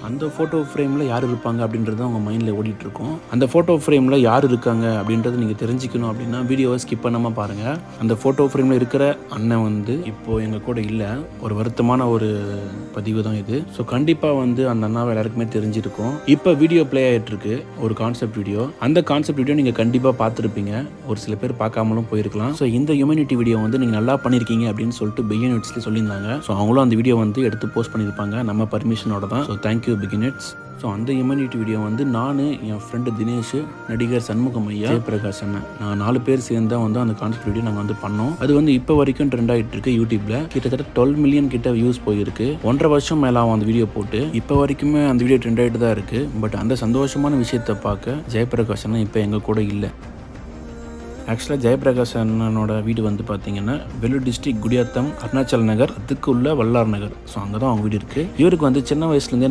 அந்த ஃபோட்டோ ஃப்ரேமில் யார் இருப்பாங்க அப்படின்றது அவங்க மைண்டில் ஓடிட்டுருக்கும். அந்த ஃபோட்டோ ஃப்ரேமில் யார் இருக்காங்க அப்படின்றது நீங்கள் தெரிஞ்சுக்கணும் அப்படின்னா வீடியோவை ஸ்கிப் பண்ணாமல் பாருங்கள். அந்த ஃபோட்டோ ஃப்ரேமில் இருக்கிற அண்ணன் வந்து இப்போது எங்கள் கூட இல்லை. ஒரு வருத்தமான ஒரு பதிவு தான் இது. ஸோ கண்டிப்பாக வந்து அந்த அண்ணாவை எல்லாருக்குமே தெரிஞ்சிருக்கும். இப்போ வீடியோ ப்ளே ஆகிட்டுருக்கு, ஒரு கான்செப்ட் வீடியோ. அந்த கான்செப்ட் வீடியோ நீங்கள் கண்டிப்பாக பார்த்துருப்பீங்க, ஒரு சில பேர் பார்க்காமலும் போயிருக்கலாம். ஸோ இந்த ஹியூமனிட்டி வீடியோ வந்து நீங்கள் நல்லா பண்ணியிருக்கீங்க அப்படின்னு சொல்லிட்டு பிகினர்ஸ்லேயே சொல்லியிருந்தாங்க. ஸோ அவங்களும் அந்த வீடியோ வந்து எடுத்து போஸ்ட் பண்ணியிருப்பாங்க நம்ம பர்மிஷனோட தான். So thank you beginners. ஸோ அந்த ஹியூமனிட்டி வீடியோ வந்து நான், என் ஃப்ரெண்டு தினேஷ், நடிகர் சண்முகம் ஐயா, ஜெயபிரகாஷ் அண்ணன், நான் 4 பேர் சேர்ந்து தான் வந்து அந்த கான்செப்ட் வீடியோ நாங்கள் வந்து பண்ணோம். அது வந்து இப்போ வரைக்கும் ட்ரெண்ட் ஆகிட்டு இருக்கு யூடியூப்ல. கிட்டத்தட்ட 12 மில்லியன் கிட்ட வியூஸ் போயிருக்கு. 1.5 வருஷம் மேலே ஆகும் அந்த வீடியோ போட்டு. இப்போ வரைக்குமே அந்த வீடியோ ட்ரெண்ட் ஆகிட்டு தான் இருக்கு. பட் அந்த சந்தோஷமான விஷயத்தை பார்க்க ஜெயபிரகாஷ் அண்ணன் இப்போ எங்கள் கூட இல்லை. ஆக்சுவலாக ஜெயபிரகாஷ் அண்ணனோட வீடு வந்து பார்த்தீங்கன்னா வெள்ளூர் டிஸ்ட்ரிக்ட் குடியாத்தம் அருணாச்சல் நகர், அதுக்கு உள்ள வல்லார் நகர். ஸோ அங்கே தான் அவங்க வீடு இருக்குது. இவருக்கு வந்து சின்ன வயசுலேருந்தே